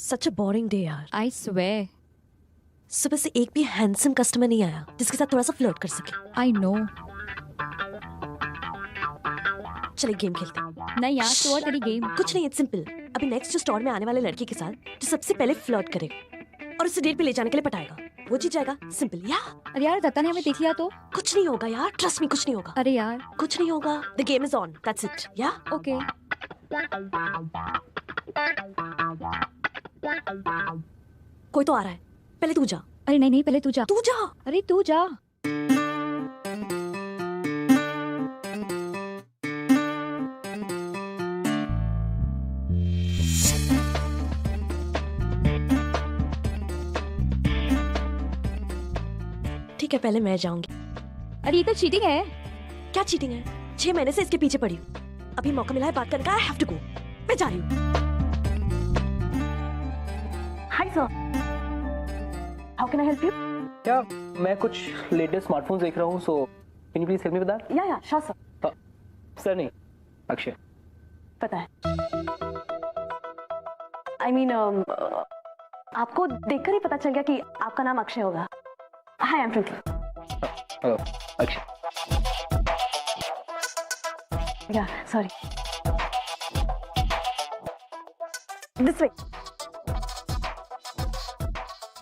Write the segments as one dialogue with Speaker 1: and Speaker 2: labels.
Speaker 1: सच अ boring day यार।
Speaker 2: I swear.
Speaker 1: सुबह से एक भी हैंडसम कस्टमर नहीं आया जिसके साथ थोड़ा सा फ्लर्ट कर सके।
Speaker 2: I know.
Speaker 1: चले गेम खेलते हैं।
Speaker 2: नहीं यार, तो और तेरी गेम।
Speaker 1: कुछ नहीं, इट्स सिंपल। अभी नेक्स्ट जो स्टोर में आने वाले लड़के के साथ जो सबसे पहले फ्लर्ट करेगा और उसे डेट पे ले जाने के लिए पटाएगा, वो जीत जाएगा। सिंपल या
Speaker 2: अरे यार, दत्ता ने हमें देख लिया तो।
Speaker 1: कुछ नहीं होगा यार, ट्रस्ट मी, कुछ नहीं होगा।
Speaker 2: अरे यार।
Speaker 1: कुछ नहीं होगा। The game is on, that's it. या
Speaker 2: ओके।
Speaker 1: कोई तो आ रहा है, पहले तू जा।
Speaker 2: अरे नहीं नहीं, पहले तू जा।
Speaker 1: तू जा।
Speaker 2: अरे तू जा।
Speaker 1: ठीक है, पहले मैं जाऊंगी।
Speaker 2: अरे ये तो चीटिंग है।
Speaker 1: क्या चीटिंग है? 6 महीने से इसके पीछे पड़ी हूँ। अभी मौका मिला है बात करने का। I have to go. मैं जा रही हूँ। Hi sir, how can I help you?
Speaker 3: क्या मैं कुछ लेटेस्ट स्मार्टफोन्स देख रहा हूँ, so can you please help me with that?
Speaker 1: Yeah sure sir.
Speaker 3: Sir नहीं, अक्षय।
Speaker 1: पता है। आई मीन आपको देखकर ही पता चल गया कि आपका नाम अक्षय होगा। Hi, I am Twinkle.
Speaker 3: Hello Akshay.
Speaker 1: या सॉरी, दिस वे।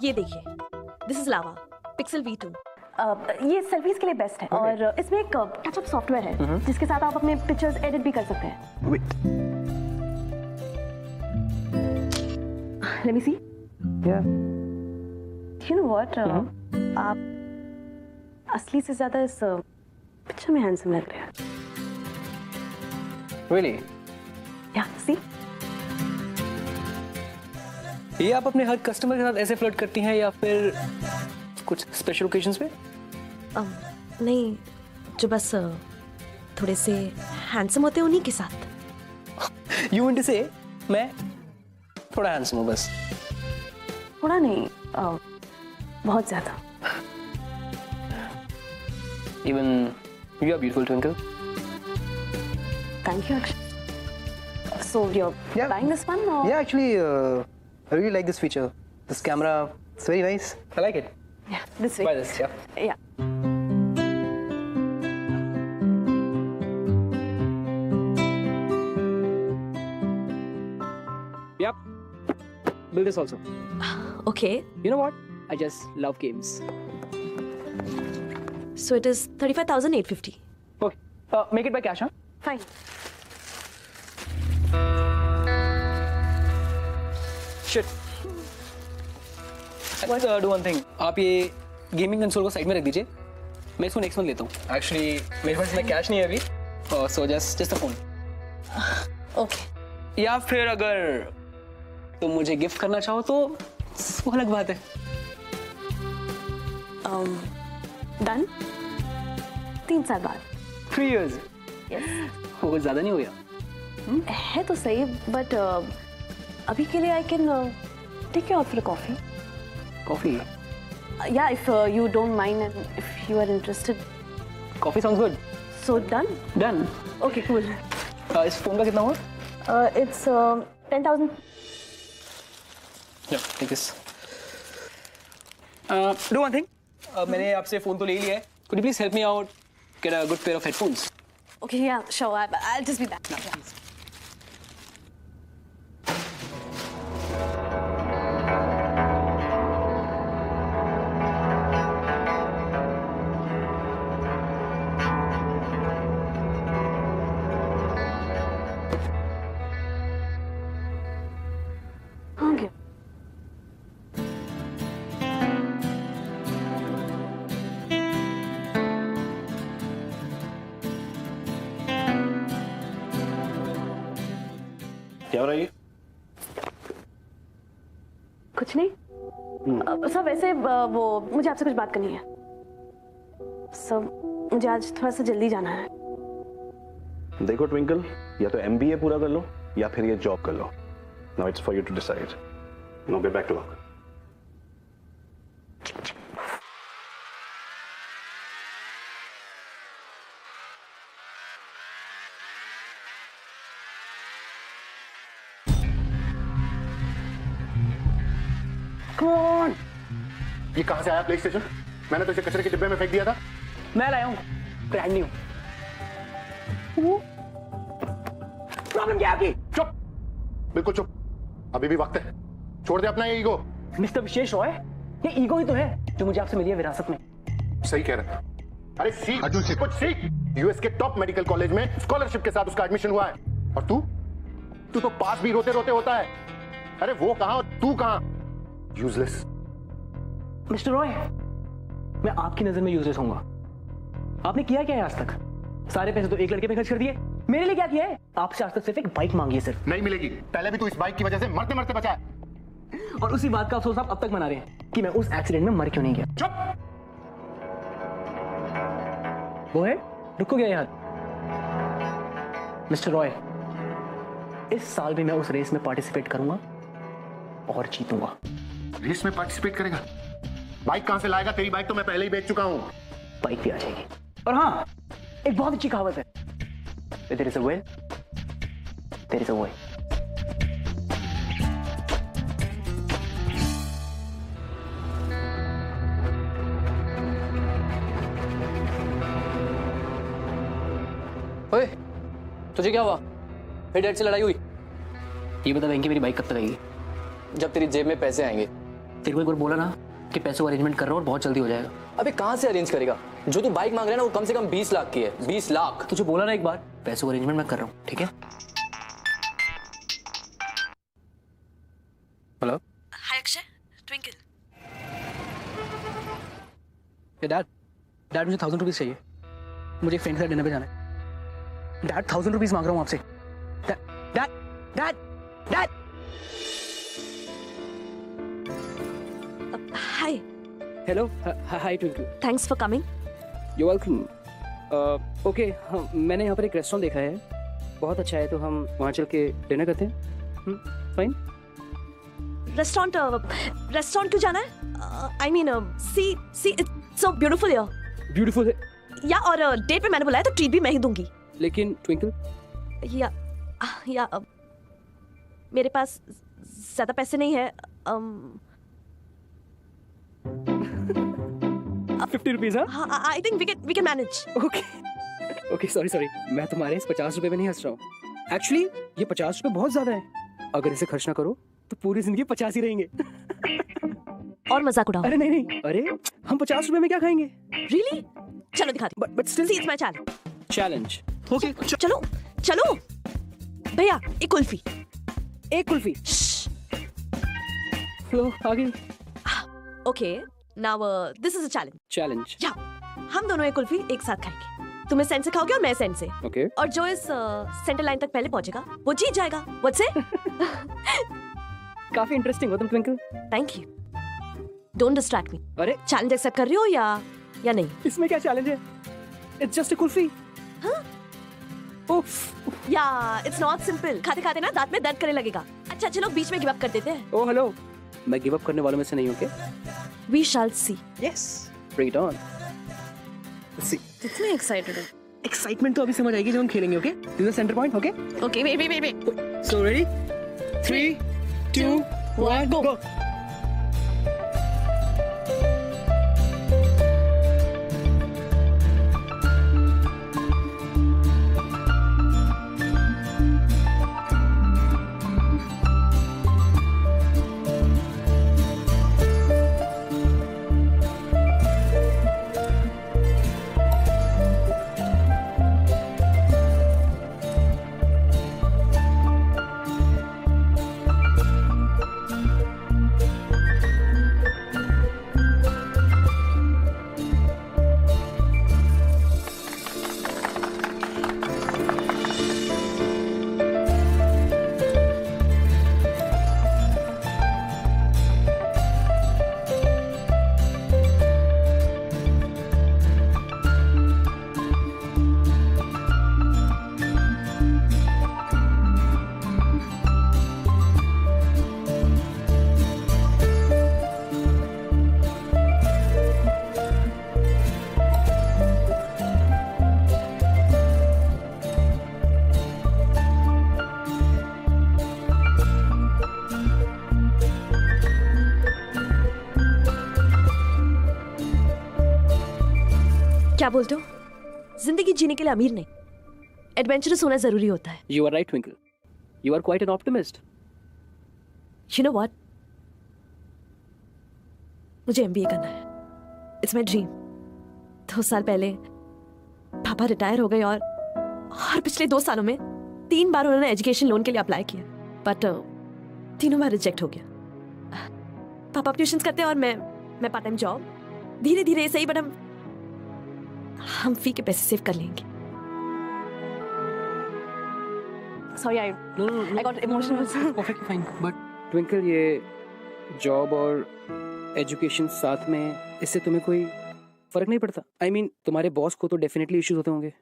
Speaker 1: ये देखिए, this is lava pixel V2। ये सेल्फीज के लिए बेस्ट है। और इसमें एक टचअप सॉफ्टवेयर है जिसके साथ आप अपने पिक्चर्स एडिट भी कर सकते हैं। Let me see. You know what, आप असली से ज्यादा इस पिक्चर में हैंडसम लग रहे हैं।
Speaker 3: रियली?
Speaker 1: या सी।
Speaker 3: ये आप अपने हर कस्टमर के साथ ऐसे फ्लर्ट करती हैं या फिर कुछ स्पेशल ओकेजन्स पे?
Speaker 1: नहीं, जो बस थोड़े से हैंडसम होते हैं उन्हीं के साथ।
Speaker 3: यू मीन टू से मैं थोड़ा हैंडसम हूँ बस?
Speaker 1: थोड़ा नहीं, बहुत ज्यादा।
Speaker 3: Even you are beautiful, Twinkle.
Speaker 1: Thank you, Akshay. So you're buying this one, or?
Speaker 3: Yeah, actually, I really like this feature. This camera, it's very nice. I like it.
Speaker 1: Yeah, this way.
Speaker 3: Buy this, yeah.
Speaker 1: Yeah.
Speaker 3: Yep. Build this also.
Speaker 1: Okay.
Speaker 3: You know what? I just love games.
Speaker 1: So it is 35,850.
Speaker 3: Okay. Make it by cash, huh?
Speaker 1: Fine.
Speaker 3: Shit. Let's do one thing. आप ये gaming console को side में रख दीजिए, मैं इसको next month लेता हूँ। एक्चुअली मेरे पास इतना कैश नहीं है अभी, so just a phone.
Speaker 1: Okay.
Speaker 3: या फिर अगर तुम मुझे गिफ्ट करना चाहो तो वो अलग बात है।
Speaker 1: Done. 3 साल बाद।
Speaker 3: 3 years.
Speaker 1: Yes.
Speaker 3: वो कुछ ज्यादा नहीं हो गया?
Speaker 1: है तो सही, but अभी के लिए I can take you out for a coffee.
Speaker 3: Coffee.
Speaker 1: Yeah, if you don't mind and if you are interested.
Speaker 3: Coffee sounds good.
Speaker 1: So done.
Speaker 3: Done.
Speaker 1: Okay, cool.
Speaker 3: इस फोन का कितना हुआ?
Speaker 1: It's 10,000.
Speaker 3: Yeah, take this. Do one thing. मैंने आपसे phone तो ले लिया है. Could you please help me out get a good pair of headphones?
Speaker 1: Okay, yeah, sure. I'll just be back.
Speaker 3: Yeah.
Speaker 1: हाँ क्या?
Speaker 4: क्या हो रहा है ये?
Speaker 1: कुछ नहीं। सब वैसे वो मुझे आपसे कुछ बात करनी है। सब मुझे आज थोड़ा सा जल्दी जाना है।
Speaker 4: देखो ट्विंकल, या तो MBA पूरा कर लो या फिर ये जॉब कर लो। Now it's for you to decide. Now get back to work.
Speaker 3: Come on.
Speaker 5: ये कहां से आया प्ले स्टेशन? मैंने तो इसे कचरे के डिब्बे में फेंक दिया था।
Speaker 3: मैं लाया हूँ, ब्रांड न्यू। प्रॉब्लम क्या है आपकी?
Speaker 5: चुप, बिल्कुल चुप। अभी भी वक्त है, छोड़ दे अपना ये ईगो।
Speaker 3: मिस्टर विशेष रॉय, ये ईगो ही तो है जो मुझे आपसे मिली है विरासत में।
Speaker 5: सही कह रहा है। अरे सीख अर्जुन, सीख कुछ सीख। यूएस के टॉप मेडिकल कॉलेज में स्कॉलरशिप के साथ उसका एडमिशन हुआ है, और तू तो पास भी रोते रोते होता है। अरे वो कहां और तू कहां? यूजलेस।
Speaker 3: मिस्टर रॉय, मैं आपकी नजर में यूजलेस होऊंगा। आपने किया क्या है आज तक? सारे पैसे तो एक लड़के पे खर्च कर दिए। मेरे लिए क्या किया है? आपसे आज तक सिर्फ एक बाइक मांगी है सिर्फ।
Speaker 5: नहीं मिलेगी। पहले भी तू इस बाइक की वजह से मरते मरते बचा है।
Speaker 3: और उसी बात का अफसोस आप अब तक मना रहे हैं कि मैं उस एक्सीडेंट में मर क्यों नहीं गया।
Speaker 5: चुप।
Speaker 3: वो है, रुको गया यार। मिस्टर रॉय, इस साल भी मैं उस रेस में पार्टिसिपेट करूंगा और जीतूंगा।
Speaker 5: रेस में पार्टिसिपेट करेगा? बाइक कहां से लाएगा? तेरी बाइक तो मैं पहले ही बेच चुका हूं।
Speaker 3: बाइक भी आ जाएगी। और हाँ, एक बहुत अच्छी कहावत है, There is a will, there is a way.
Speaker 6: ओए, तुझे क्या हुआ? फिर डैड से लड़ाई हुई?
Speaker 3: ये बता बैंक की मेरी बाइक कब तक आएगी?
Speaker 6: जब तेरी जेब में पैसे आएंगे।
Speaker 3: तेरे को एक बार बोला ना कि पैसों का अरेंजमेंट कर रहा हूँ और बहुत जल्दी हो जाएगा।
Speaker 6: अबे कहाँ से अरेंज करेगा? जो तू बाइक मांग रहा है ना वो कम से कम 20 लाख की है। 20 लाख।
Speaker 3: तुझे बोला ना एक बार, पैसों का अरेंजमेंट मैं कर रहा हूँ, ठीक है? हेलो,
Speaker 1: हाय अक्षय, ट्विंकल।
Speaker 3: डैड मुझे 1000 रुपीज चाहिए। मुझे एक फ्रेंड के साथ डिनर पे जाना है। डैड 1000 रुपीज मांग रहा हूँ आपसे। Dad dad dad.
Speaker 1: Hi,
Speaker 3: hello, hi twinkle.
Speaker 1: Thanks for coming.
Speaker 3: You welcome. Okay, मैंने यहाँ पर एक रेस्टोरेंट देखा है, बहुत अच्छा है, तो हम वहाँ चल के डिनर करते हैं। फाइन।
Speaker 1: रेस्टोरेंट क्यों जाना है? I mean see it's so beautiful here.
Speaker 3: Beautiful है,
Speaker 1: या और डेट पे मैंने बुलाया तो ट्रीट भी मैं ही दूंगी।
Speaker 3: लेकिन ट्विंकल,
Speaker 1: या मेरे पास ज्यादा पैसे नहीं है।
Speaker 3: 50 रुपीज? हाँ,
Speaker 1: I think we can manage.
Speaker 3: Okay, sorry, मैं तुम्हारे इस 50 रुपए में नहीं हंस रहा हूँ। एक्चुअली ये 50 रुपए बहुत ज्यादा है। अगर इसे खर्च ना करो तो पूरी जिंदगी 50 ही रहेंगे।
Speaker 1: और मजाक उड़ाओ।
Speaker 3: अरे नहीं, अरे हम 50 रुपए में क्या खाएंगे?
Speaker 1: रियली? चलो दिखाती हूँ।
Speaker 3: But still
Speaker 1: see it's my
Speaker 3: challenge. Okay,
Speaker 1: चलो भैया, एक कुल्फी।
Speaker 3: एक कुल्फी। लो, आ गई।
Speaker 1: Okay, now this is a
Speaker 3: challenge.
Speaker 1: या हम दोनों एक कुल्फी एक साथ खाएंगे। तुम्हें सेंट से खाओगे और मैं सेंट से।
Speaker 3: ओके।
Speaker 1: और जो इस सेंटर लाइन तक पहले पहुंचेगा वो जीत जाएगा। What's it?
Speaker 3: काफी इंटरेस्टिंग हो तुम twinkle.
Speaker 1: Thank you. Don't distract मी।
Speaker 3: अरे
Speaker 1: चैलेंज एक्सेप्ट कर रही हो या नहीं?
Speaker 3: इसमें क्या चैलेंज है? It's just a kulfi.
Speaker 1: हाँ?
Speaker 3: उफ।
Speaker 1: या इट्स नॉट सिंपल। खाते खाते ना दांत में दर्द करने लगेगा। अच्छा चलो बीच में गिव अप कर देते हैं।
Speaker 3: ओह हेलो, मैं गिव अप करने वालों में से नहीं हूँ। क्या?
Speaker 1: We shall see.
Speaker 3: Yes, bring it on. See,
Speaker 1: कितने एक्साइटेड हो?
Speaker 3: एक्साइटमेंट तो अभी समझ आएगी जब हम खेलेंगे। Okay, this is centre point. Okay
Speaker 1: okay, wait.
Speaker 3: So ready? 3 2 1 go.
Speaker 1: क्या बोलते हो? जिंदगी जीने के लिए अमीर नहीं, एडवेंचरस होना जरूरी होता है।
Speaker 3: You are right, Twinkle. You are quite an optimist.
Speaker 1: You know what? मुझे MBA करना है। It's my dream. 2 साल पहले पापा रिटायर हो गए और पिछले 2 सालों में 3 बार उन्होंने एजुकेशन लोन के लिए अप्लाई किया, बट तीनों बार रिजेक्ट हो गया। पापा ट्यूशंस करते हैं और मैं पार्ट टाइम जॉब। धीरे धीरे सही, बट हम फी के पैसे सेव कर लेंगे। Sorry, I got emotional.
Speaker 3: Perfect, fine. But Twinkle, ये जॉब और एजुकेशन साथ में, इससे तुम्हें कोई फर्क नहीं पड़ता? I mean, तुम्हारे बॉस को तो डेफिनेटली इश्यूज होते होंगे।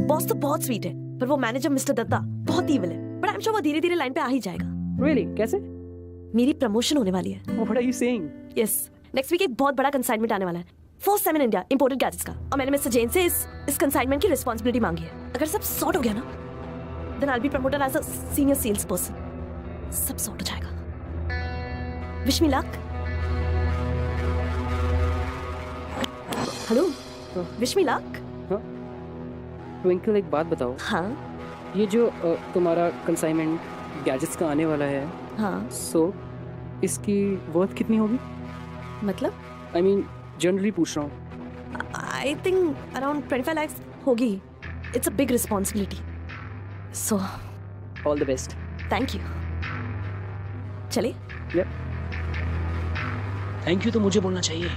Speaker 1: बॉस तो बहुत स्वीट है, पर वो मैनेजर मिस्टर दत्ता बहुत ईविल है। बट आई एम श्योर वो धीरे धीरे लाइन पे आ ही जाएगा।
Speaker 3: Really? कैसे?
Speaker 1: मेरी प्रमोशन होने वाली है।
Speaker 3: What are you saying?
Speaker 1: Yes, next week एक बहुत बड़ा कंसाइनमेंट आने वाला है, first time in India, imported gadgets का। और मैंने मिस्टर जैन से इस कंसाइनमेंट की रिस्पांसिबिलिटी मांगी है। अगर सब सॉर्ट हो गया ना, then I will be promoted as a senior sales person. सब सॉर्ट हो जाएगा। Wish me luck. Hello, wish me luck.
Speaker 3: Twinkle, एक बात बताओ।
Speaker 1: हाँ
Speaker 3: ये जो तुम्हारा कंसाइनमेंट गैजेट्स का आने वाला है,
Speaker 1: हाँ,
Speaker 3: सो इसकी वर्थ कितनी होगी?
Speaker 1: मतलब
Speaker 3: आई मीन जनरली पूछ रहा हूँ।
Speaker 1: आई थिंक अराउंड 25 lakhs होगी। It's a big responsibility, so
Speaker 3: all the best.
Speaker 1: Thank you. चलिए।
Speaker 3: थैंक यू तो मुझे बोलना चाहिए,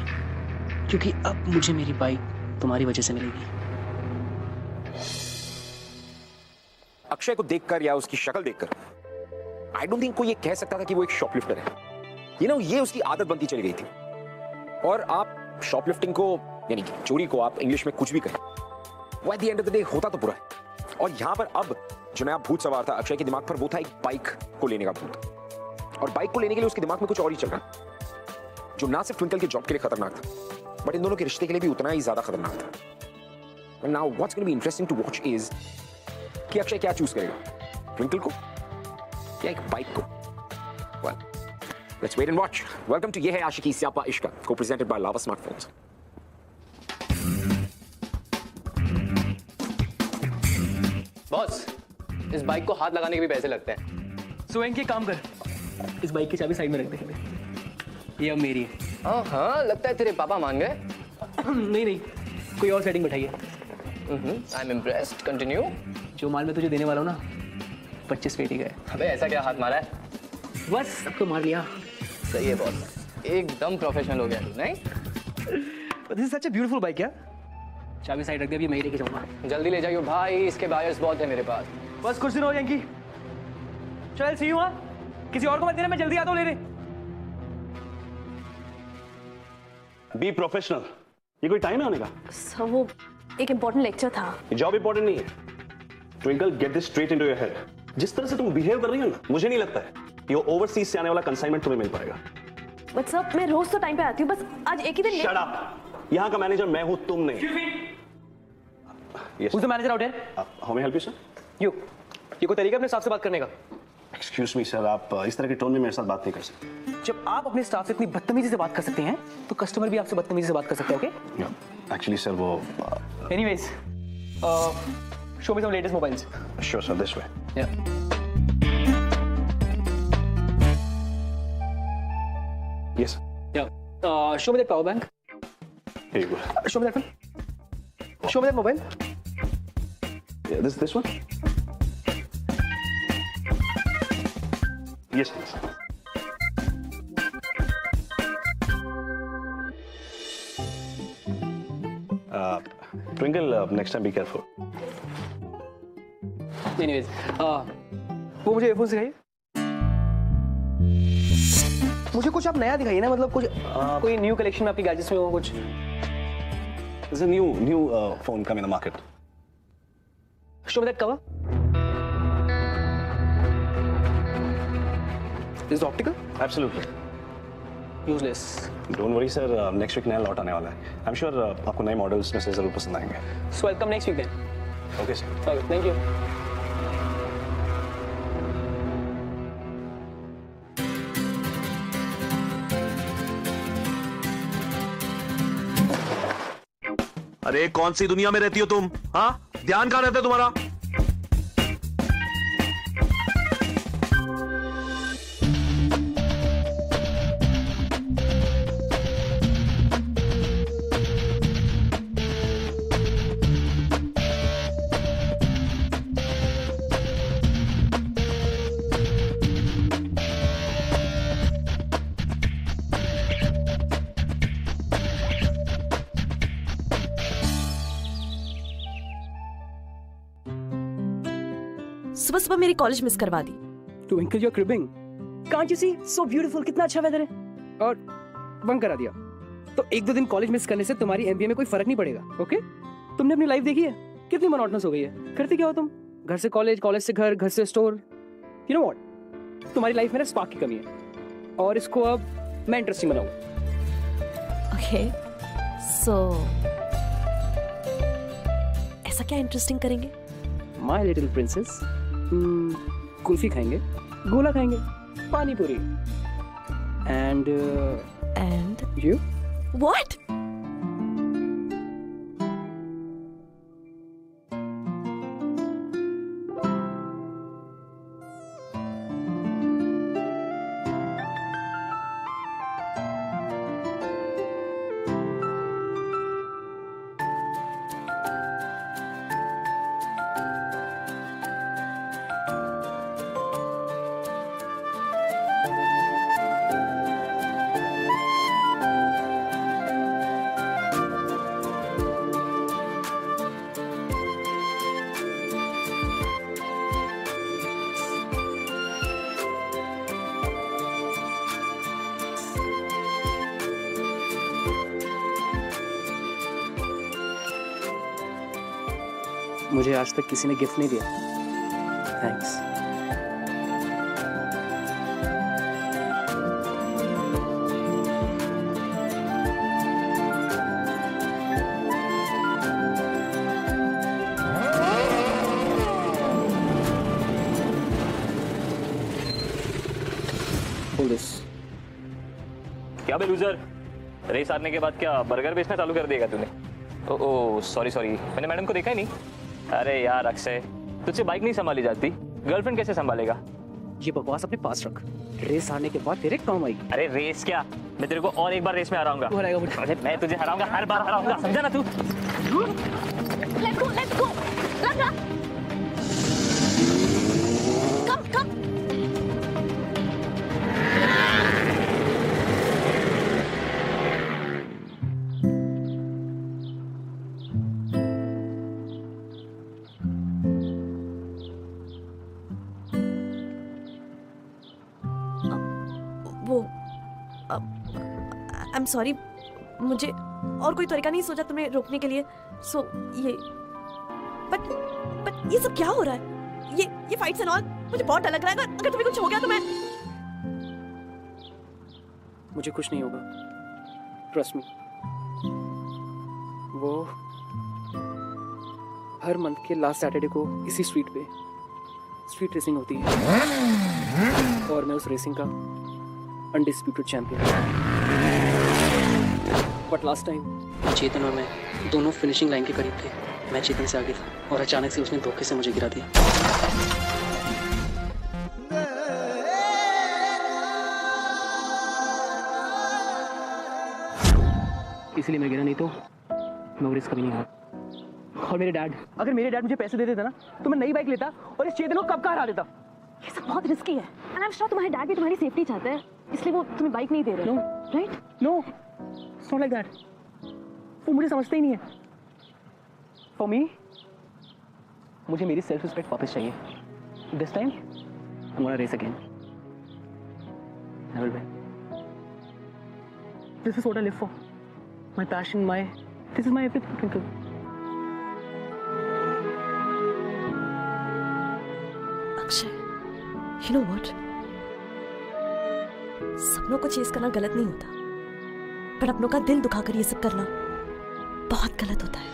Speaker 3: क्योंकि अब मुझे मेरी बाइक तुम्हारी वजह से मिलेगी।
Speaker 7: अक्षय को देखकर या उसकी शक्ल देखकर आई डोंट थिंक कोई ये कह सकता था कि वो एक शॉपलिफ्टर है। ये उसकी आदत बनती चली गई थी। और आप शॉपलिफ्टिंग को, यानी कि चोरी को, आप इंग्लिश में कुछ भी कहें, वो at the end of the day होता तो बुरा है। और यहां पर अब जो नया भूत सवार था अक्षय के दिमाग पर, वो था एक बाइक को लेने का भूत। और बाइक को लेने के लिए उसके दिमाग में कुछ और ही चल रहा, जो ना सिर्फ ट्विंकल के जॉब के लिए खतरनाक था, बट इन दोनों के रिश्ते के लिए भी उतना ही ज्यादा खतरनाक था। Now what's going to be interesting to watch is कि अक्षय क्या चूज करेगा, ट्विंकल को या एक बाइक को? Well, let's wait and watch. Welcome to ये है आशिकी स्यापा इश्क, co-presented by Lava Smartphones.
Speaker 6: Boss, इस बाइक को हाथ लगाने के भी पैसे लगते हैं।
Speaker 3: सो इनके काम कर, इस बाइक की चाबी साइड में रख दे। ये अब मेरी है।
Speaker 6: हाँ, लगता है तेरे पापा मान गए।
Speaker 3: नहीं, कोई और सेटिंग बैठाइए।
Speaker 6: I am impressed. कंटिन्यू।
Speaker 3: जो माल मैं तुझे देने वाला हूँ ना, 25 पेटी का है।
Speaker 6: अबे ऐसा क्या हाथ मारा है?
Speaker 3: बस अब तो मार लिया।
Speaker 6: सही है बॉस, एकदम प्रोफेशनल हो गया तू, नहीं?
Speaker 3: This is such a beautiful bike यार। चाबी साइड रख दे, अभी मैं ही लेके जाऊंगा।
Speaker 6: जल्दी ले जाइयो भाई, इसके बायर्स बहुत है मेरे पास।
Speaker 3: बस कुछ दिन हो यंकी। चल सी यू। किसी और को मत देना, मैं जल्दी आता हूँ लेने।
Speaker 4: Be professional. ये कोई टाइम है आने का?
Speaker 1: सर वो एक इम्पोर्टेंट लेक्चर था।
Speaker 4: ये जॉब इंपॉर्टेंट नहीं है। Twinkle, get this straight into your head. जिस तरह से तुम बिहेव कर रही हो ना, मुझे नहीं लगता है ये ओवरसीज से आने वाला कंसाइनमेंट तुम्हें मिल पाएगा।
Speaker 1: बट सर मैं रोज तो टाइम पे आती हूँ, बस आज एक ही दिन
Speaker 4: शट अप। यहाँ का मैनेजर मैं हूँ, तुम नहीं।
Speaker 3: Who's the manager out here?
Speaker 4: How may I help you, sir?
Speaker 3: You. ये कोई तरीका अपने स्टाफ से बात करने का?
Speaker 4: Excuse me, sir, आप इस तरह के टोन में मेरे साथ बात नहीं कर सकते।
Speaker 3: जब आप अपने स्टाफ से इतनी बदतमीजी से बात कर सकते हैं, तो कस्टमर भी आपसे बदतमीजी से बात कर सकते हैं, ओके?
Speaker 4: Actually, sir, वो
Speaker 3: Anyways, show me some latest mobiles.
Speaker 4: Sure, sir, this way.
Speaker 3: Yeah.
Speaker 4: Yes.
Speaker 3: Yeah. Show me that power bank.
Speaker 4: Here you go.
Speaker 3: Show me that one. Show me that mobile.
Speaker 4: Yeah, this one. Yes, please. Twinkle, next time be careful.
Speaker 3: Anyways, वो मुझे earphone दिखाइए। मुझे कुछ आप नया दिखाइए ना, मतलब कुछ कोई न्यू कलेक्शन में आपकी गैजेट्स में हो कुछ।
Speaker 4: There's a new phone coming in the market.
Speaker 3: Show me that cover. Is it optical?
Speaker 4: Absolutely.
Speaker 3: Useless.
Speaker 4: Don't worry, sir. Next week नया लॉट आने वाला है. I'm sure आपको नए मॉडल्स में से जरूर पसंद आएंगे.
Speaker 3: So I'll come next week then.
Speaker 4: Okay, sir.
Speaker 3: Okay, thank you.
Speaker 8: अरे कौन सी दुनिया में रहती हो तुम? हाँ, ध्यान कहां रहता है तुम्हारा?
Speaker 1: सुबह सुबह मेरी कॉलेज मिस करवा दी।
Speaker 3: Twinkle you are cribbing. Can't you see so beautiful, कितना अच्छा वेदर है। और बंक करा दिया तो एक दो दिन कॉलेज मिस करने से तुम्हारी एमबीए में कोई फर्क नहीं पड़ेगा। ओके तुमने अपनी लाइफ देखी है कितनी मोनोटोनस हो गई है। करते क्या हो तुम? घर से कॉलेज, कॉलेज से घर, घर से स्टोर। यू नो व्हाट, तुम्हारी लाइफ में ना स्पार्क की कमी है और इसको अब मैं इंटरेस्टिंग बनाऊंगा।
Speaker 1: ओके सो ऐसा क्या इंटरेस्टिंग करेंगे?
Speaker 3: माय लिटिल प्रिंसेस, कुल्फी खाएंगे, गोला खाएंगे, पानी पूरी। And you?
Speaker 1: व्हाट?
Speaker 3: मुझे आज तक किसी ने गिफ्ट नहीं दिया। थैंक्स।
Speaker 9: क्या बे लूजर, रेस हारने के बाद क्या बर्गर बेचना चालू कर देगा तूने? ओ सॉरी सॉरी, मैंने मैडम को देखा ही नहीं। अरे यार अक्षय, तुझसे बाइक नहीं संभाली जाती, गर्लफ्रेंड कैसे संभालेगा?
Speaker 3: ये बकवास अपने पास रख, रेस हारने के बाद तेरे काम आएगी।
Speaker 9: अरे रेस क्या, मैं तेरे को और एक बार रेस में हराऊंगा।
Speaker 3: तू हराएगा मुझे?
Speaker 9: अरे मैं तुझे हराऊंगा, हर बार हराऊंगा, समझा ना तू?
Speaker 2: Let's go. Run. Come.
Speaker 1: वो आई एम सॉरी, मुझे और कोई तरीका नहीं सोचा तुम्हें रोकने के लिए। सो ये बट ये सब क्या हो रहा है? ये फाइट्स एंड ऑल मुझे बहुत डर लग रहा है। अगर तुम्हें कुछ हो गया तो मैं।
Speaker 3: मुझे कुछ नहीं होगा, ट्रस्ट मी। वो हर मंथ के लास्ट सैटरडे को इसी स्ट्रीट पे स्ट्रीट रेसिंग होती है और मैं उस रेसिंग का undisputed champion. But last time Chetan और मैं दोनों फिनिशिंग लाइन के करीब थे। मैं चेतन से आगे था और अचानक से उसने धोखे से मुझे गिरा दिया। इसलिए मैं गिरा, नहीं तो मैं वो रिस्क कभी नहीं हारा। और मेरे डैड, अगर मेरे डैड मुझे पैसे दे देते ना तो मैं नई बाइक लेता और इस चेतन को कब का हरा देता।
Speaker 1: ये सब बहुत रिस्की है एंड आई एम श्योर तुम्हारे डैड भी तुम्हारी सेफ्टी चाहते हैं, इसलिए वो तुम्हें बाइक नहीं दे रहे।
Speaker 3: No
Speaker 1: right?
Speaker 3: No, it's not like that. वो मुझे समझते ही नहीं है। फॉर मी, मुझे मेरी सेल्फ रिस्पेक्ट वापस चाहिए। This time I want to race again. I will win. This is what I live for. My passion, this is my everything, Twinkle.
Speaker 1: Akshay, you know what, सपनों को चेस करना गलत नहीं होता, पर अपनों का दिल दुखाकर ये सब करना बहुत गलत होता है।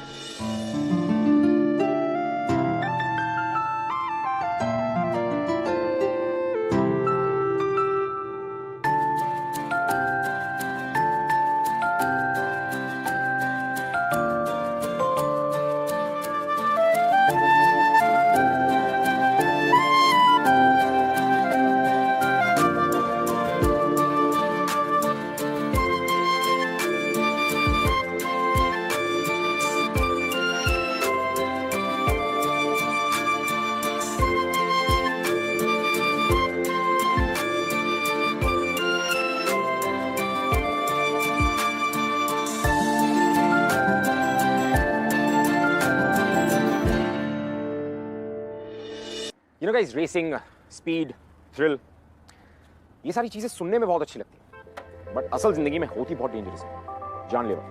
Speaker 7: know guys, racing, speed, thrill, ये सारी चीजें सुनने में बहुत अच्छी लगती है, बट असल जिंदगी में होती बहुत डेंजरस है, जानलेवा।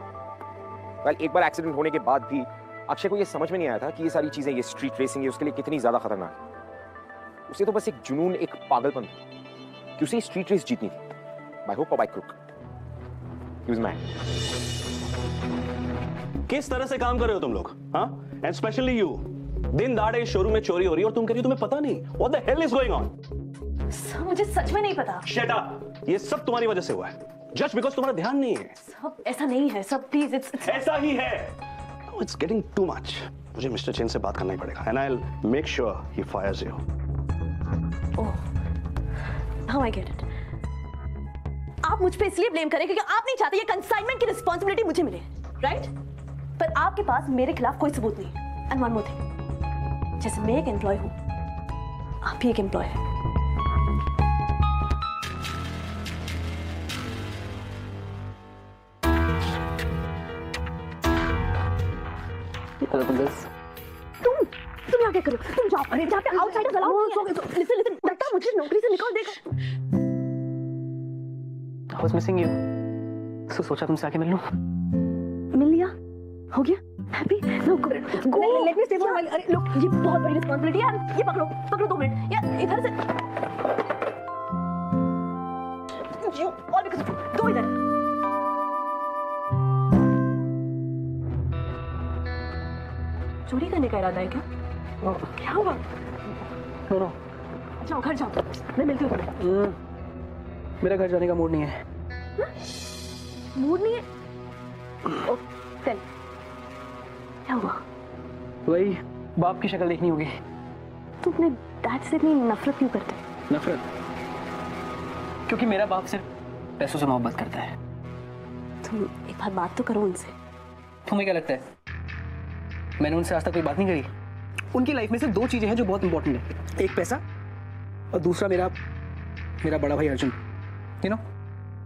Speaker 7: वेल, एक बार एक्सीडेंट होने के बाद भी अक्षय को ये समझ में नहीं आया था कि ये सारी चीजें, ये स्ट्रीट रेसिंग, ये उसके लिए कितनी ज्यादा खतरनाक है। उसे तो बस एक जुनून, एक पागलपन था कि उसे स्ट्रीट रेस जीतनी थी, बाय हुक और by crook. He was mad.
Speaker 8: किस तरह से काम कर रहे हो तुम लोग? हाँ, एंड स्पेशली यू, दिन दाड़े शोरूम में चोरी हो रही है और तुम कह रही हो तुम्हें पता नहीं। What the hell is going on?
Speaker 2: Sir मुझे सच में नहीं पता।
Speaker 8: शट अप, ये सब तुम्हारी वजह से हुआ है, जस्ट बिकॉज तुम्हारा ध्यान नहीं है।
Speaker 2: सब ऐसा नहीं है सब, प्लीज। इट्स
Speaker 8: ऐसा ही है। It's getting too much. मुझे मिस्टर चेन से बात करना ही पड़ेगा, and I will make sure he fires you.
Speaker 1: Oh, now I get it. आप मुझ पे इसलिए ब्लेम करें क्योंकि आप नहीं चाहते ये कंसाइनमेंट की रिस्पांसिबिलिटी मुझे मिले, राइट? पर आपके पास मेरे खिलाफ कोई सबूत नहीं है। एंड वन मोर थिंग, जैसे मैं एक एम्प्लॉय हूं, आप भी एक एम्प्लॉय हैं। तुम यहाँ क्या करो? तुम जाओ, अरे जहाँ पे आउटसाइडर्स अलाउड नहीं है। लिसन, दत्ता मुझे नौकरी से निकाल देगा।
Speaker 3: I was missing you. So सोचा तुमसे आके मिल लूं।
Speaker 1: मिल लिया? हो गया? Happy? No, go. Let me stay for while. अरे लोग, ये बहुत बड़ी रिस्पांसिबिलिटी यार। ये पकड़ो 2 मिनट। यार इधर से। यू ऑल बिकॉज़ दो इधर। चोरी करने का इरादा है क्या? क्या हुआ?
Speaker 3: नो,
Speaker 1: जाओ घर जाओ, मैं मिलती हूँ तुम्हें।
Speaker 3: मेरा घर जाने का मूड नहीं है।
Speaker 1: मूड नहीं है? ओह, चल। क्या हुआ?
Speaker 3: वही बाप की शक्ल देखनी होगी।
Speaker 1: तुम अपने डैड से इतनी नफरत क्यों करते?
Speaker 3: नफरत? क्योंकि मेरा बाप सिर्फ पैसों से मोहब्बत करता है।
Speaker 1: तुम एक बात तो करो उनसे।
Speaker 3: तुम्हें क्या लगता है मैंने उनसे आज तक कोई बात नहीं करी? उनकी लाइफ में सिर्फ 2 चीजें हैं जो बहुत इंपॉर्टेंट है, एक पैसा और दूसरा मेरा बड़ा भाई अर्जुन। यू नो,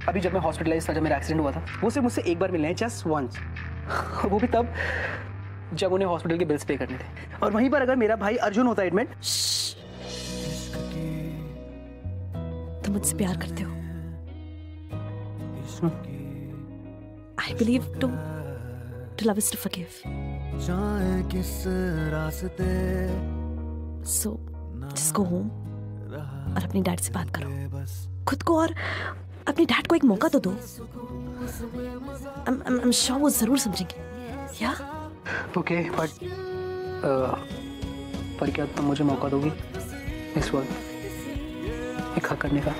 Speaker 3: अभी जब मैं हॉस्पिटलाइज था, जब मेरा एक्सीडेंट हुआ था, वो सिर्फ मुझसे एक बार मिलने हैं, जस्ट वंस। और वो भी तब जब उन्हें हॉस्पिटल के बिल्स पे करने थे। और वहीं पर अगर मेरा भाई अर्जुन होता एडमिट।
Speaker 1: तुम मुझसे प्यार करते हो। I believe to love is to forgive.
Speaker 10: किस रास्ते
Speaker 1: सो जस्ट गो होम और अपनी डैड से बात करो, खुद को और अपने डैड को एक मौका तो दो। I'm sure वो जरूर समझेंगे। या
Speaker 3: ओके, पर क्या तुम मुझे मौका दोगी इस वक्त एक हक करने का?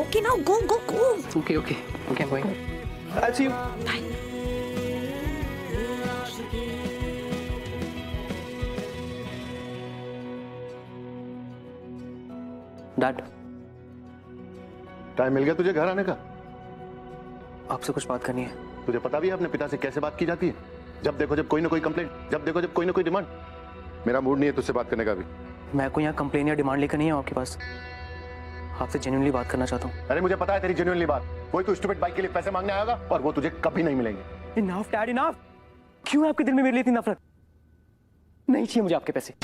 Speaker 1: Okay, now go.
Speaker 3: Okay, I'm going. I'll see you.
Speaker 1: Bye.
Speaker 3: Dad,
Speaker 5: time मिल गया तुझे घर आने का?
Speaker 3: आपसे कुछ बात करनी है।
Speaker 5: तुझे पता भी है अपने पिता से कैसे बात की जाती है? जब देखो जब कोई ना कोई कंप्लेंट, जब देखो जब कोई ना कोई डिमांड। मेरा मूड नहीं है तुझसे बात करने का भी।
Speaker 3: मैं कोई यहाँ कंप्लेन या डिमांड लेकर नहीं हूँ आपके पास, आपसे जेन्युइनली बात करना चाहता हूँ।
Speaker 5: अरे मुझे पता है तेरी जेन्युइनली बात। कोई तू स्टूपिड बाइक के लिए पैसे मांगने आएगा और वो तुझे कभी नहीं मिलेंगे।
Speaker 3: Enough dad, enough. क्यों आपके दिल में मेरे लिए इतनी नफरत? नहीं चाहिए मुझे आपके पैसे।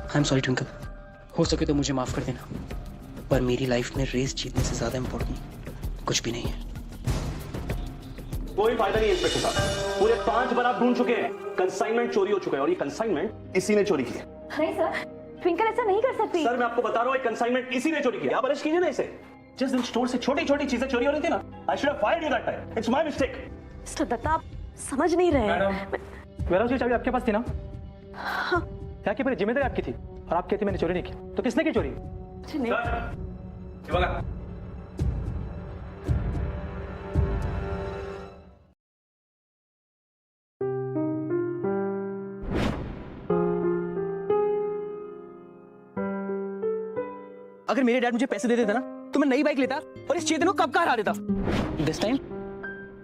Speaker 3: आई एम सॉरी ट्विंकल, हो सके तो मुझे माफ कर देना, पर मेरी लाइफ में रेस जीतने से ज्यादा इंपॉर्टेंट कुछ भी नहीं है।
Speaker 8: कोई फायदा नहीं इंस्पेक्टर साहब, पूरे 5 बार आप ढूंढ चुके हैं, कंसाइनमेंट चोरी हो चुका है और ये कंसाइनमेंट इसी ने चोरी की है।
Speaker 2: नहीं सर, ट्विंकल ऐसा नहीं कर सकती।
Speaker 8: सर मैं आपको बता रहा हूँ, कंसाइनमेंट इसी ने चोरी की है। आप अरेस्ट कीजिए ना इसे। जिस दिन स्टोर से छोटी-छोटी चीजें चोरी हो रही थी ना, I should have fired you that time. It's my mistake.
Speaker 1: Mister Datta, आप समझ नहीं रहे हैं।
Speaker 3: मेरा उसकी चाबी आपके पास थी ना? हाँ। क्या की पूरी जिम्मेदारी आपकी थी और आप कहती मैंने चोरी नहीं की, तो किसने की चोरी? अगर मेरे डैड मुझे पैसे दे देते ना तो मैं नई बाइक लेता और इस चेतन को कब का हरा देता। This time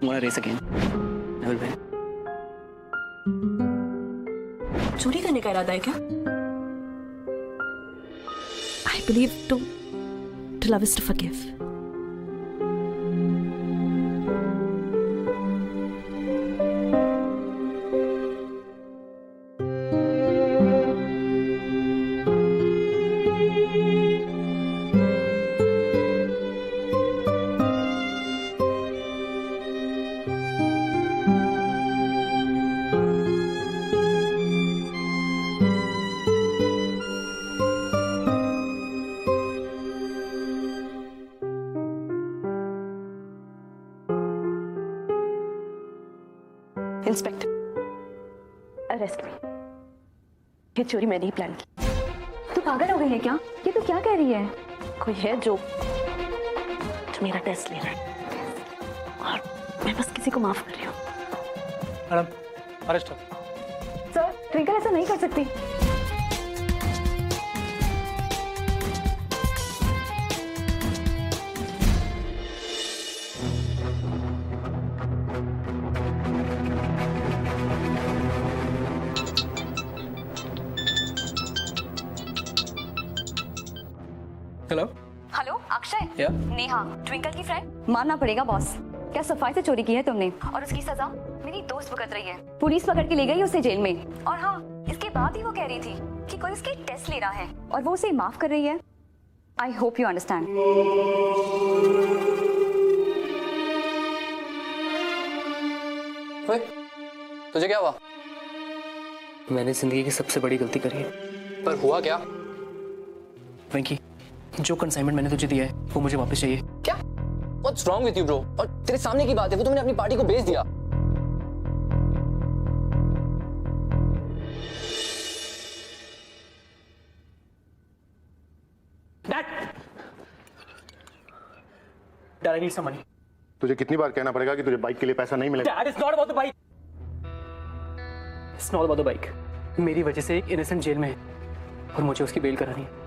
Speaker 3: wanna race again, I will win.
Speaker 1: चोरी करने का इरादा है क्या? I believe to love is to forgive. Inspector,
Speaker 2: arrest me.
Speaker 1: ये चोरी मैंने ही प्लान की।
Speaker 2: तू पागल हो गई है क्या? ये तू क्या कह रही है?
Speaker 1: कोई है जो मेरा टेस्ट ले रहा है और मैं बस किसी को माफ कर रही हूँ।
Speaker 6: मैडम अरेस्ट हो।
Speaker 2: सर, ट्विंकल ऐसा नहीं कर सकती।
Speaker 3: Hello
Speaker 2: hello Akshay.
Speaker 3: या
Speaker 2: नेहा, ट्विंकल की फ्रेंड। मानना पड़ेगा बॉस, क्या सफाई से चोरी की है तुमने, और उसकी सजा मेरी दोस्त भुगत रही है। पुलिस पकड़ के ले गई उसे जेल में, और हाँ, इसके बाद ही वो कह रही थी कि कोई उसके टेस्ट ले रहा है और वो उसे माफ कर रही है। I hope you understand.
Speaker 6: तुझे क्या हुआ?
Speaker 3: मैंने जिंदगी की सबसे बड़ी गलती करी है।
Speaker 6: पर हुआ क्या?
Speaker 3: वेंकी, जो कंसाइनमेंट मैंने तुझे दिया है वो मुझे वापस चाहिए।
Speaker 6: क्या? What's wrong with you, bro? और तेरे सामने की बात है, वो तुमने अपनी पार्टी को बेच दिया।
Speaker 3: Dad, I need some money.
Speaker 5: तुझे कितनी बार कहना पड़ेगा कि तुझे बाइक के लिए पैसा नहीं मिलेगा?
Speaker 3: Dad, it's not about the bike. It's not about the bike. मेरी वजह से एक इनोसेंट जेल में है और मुझे उसकी बेल करानी है।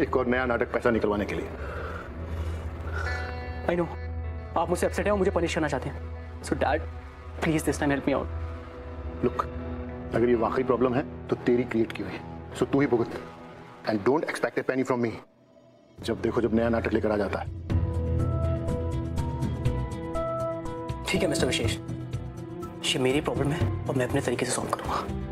Speaker 5: एक और नया नाटक पैसा निकलवाने के लिए।
Speaker 3: I know. आप मुझसे अपसेट हैं और मुझे पनिश करना चाहते हैं। So Dad, please this time help me out.
Speaker 5: Look, अगर ये वाकई प्रॉब्लम है तो तेरी क्रिएट की हुई है, so तू ही भुगत। And don't expect a penny from me. जब देखो जब नया नाटक लेकर आ जाता है।
Speaker 3: ठीक है मिस्टर विशेष, ये मेरी प्रॉब्लम है और मैं अपने तरीके से सॉल्व करूंगा।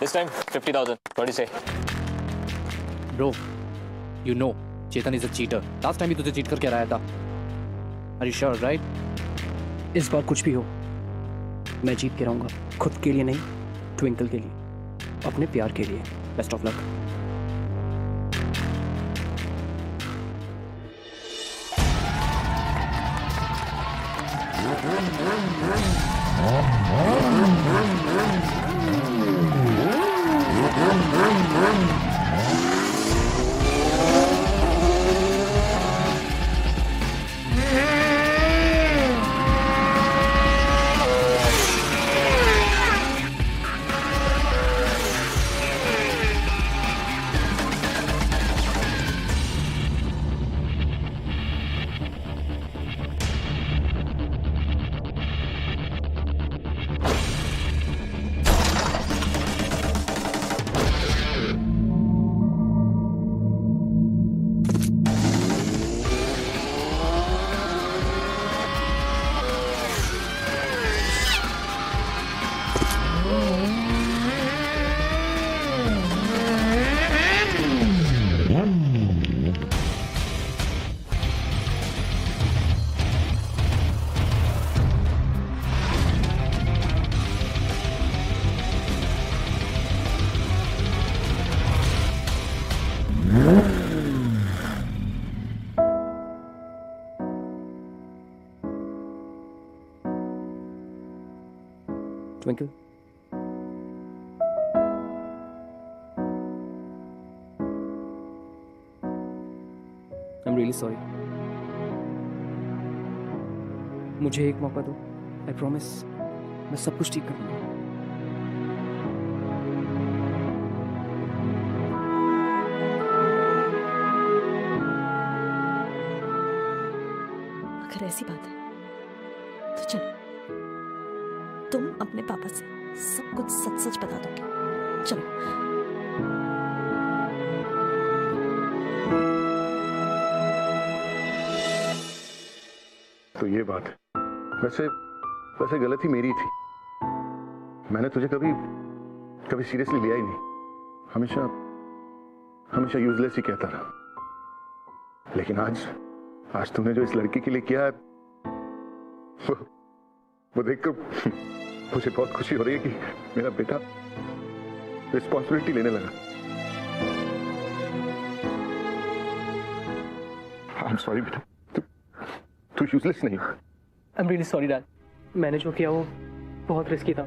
Speaker 9: This time 50,000. What do you say?
Speaker 6: Bro, you know Chetan is a cheater. Last time ही तुझे चीट करके हराया था। Are you sure, right?
Speaker 3: इस बार कुछ भी हो, मैं जीत के रहूंगा। खुद के लिए नहीं, ट्विंकल के लिए, अपने प्यार के लिए। Best of luck. Twinkle, really sorry. मुझे एक मौका दो, आई प्रॉमिस मैं सब कुछ ठीक कर दूंगा।
Speaker 1: अगर ऐसी बात है तो चलो, तुम अपने पापा से सब कुछ सच सच बता दोगे। चलो।
Speaker 5: तो ये बात है। वैसे वैसे गलती मेरी थी, मैंने तुझे कभी सीरियसली लिया ही नहीं। हमेशा हमेशा यूजलेस ही कहता रहा। लेकिन आज तूने जो इस लड़की के लिए किया है वो देखकर मुझे बहुत खुशी हो रही है कि मेरा बेटा रिस्पॉन्सिबिलिटी लेने लगा। आई एम सॉरी बेटा, तू यूजलेस नहीं।
Speaker 3: I am really sorry dad. मैंने जो किया वो बहुत रिस्की था,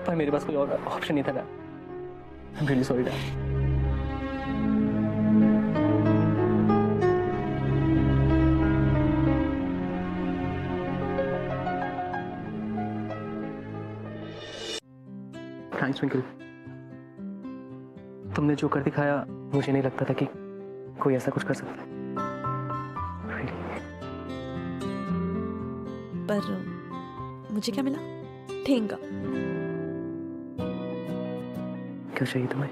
Speaker 3: पर मेरे पास कोई और ऑप्शन नहीं था dad. I am really sorry dad. Thanks twinkle. तुमने जो कर दिखाया, मुझे नहीं लगता था कि कोई ऐसा कुछ कर सकता है।
Speaker 1: पर मुझे क्या मिला? ठेंगा।
Speaker 3: क्या चाहिए तुम्हें?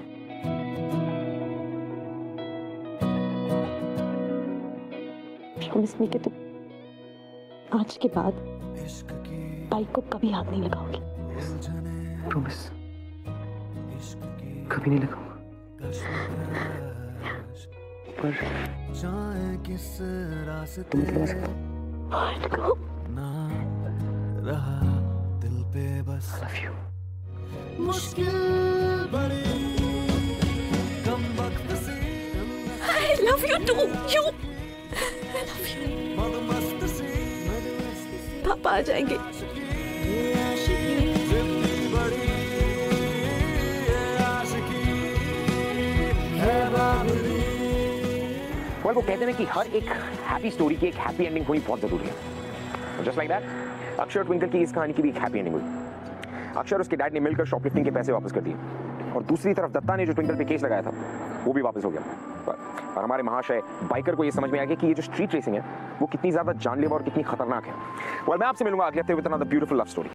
Speaker 1: प्रॉमिस मी कि तुम आज के बाद बाइक को कभी हाथ नहीं लगाओगी।
Speaker 3: प्रॉमिस कभी नहीं लगाऊंगा। पर
Speaker 10: किस रास्ते
Speaker 3: तुम लगा सकते हो।
Speaker 10: ना रहा दिल पे बस
Speaker 3: I love you.
Speaker 10: मुश्किल बड़ी कम वक्त से
Speaker 1: I love you too. You. I love you.
Speaker 10: मस्त से
Speaker 1: पापा आ जाएंगे।
Speaker 10: जितनी बड़ी आशिकी है बाबरी।
Speaker 7: और वो कहते हैं कि हर एक हैप्पी स्टोरी की एक हैप्पी एंडिंग होनी बहुत जरूरी है। जस्ट लाइक दैट, अक्षय और ट्विंकल की इस कहानी की भी एक हैप्पी एंडिंग हुई। अक्षय और उसके डैड ने मिलकर शॉपलिफ्टिंग के पैसे वापस कर दिए, और दूसरी तरफ दत्ता ने जो ट्विंकल पे केस लगाया था वो भी वापस हो गया। पर हमारे महाशय बाइकर को ये समझ में आ गया कि ये जो स्ट्रीट रेसिंग है वो कितनी ज्यादा जानलेवा और कितनी खतरनाक है। और मैं आपसे मिलूंगा अगले हफ्ते with another beautiful love story.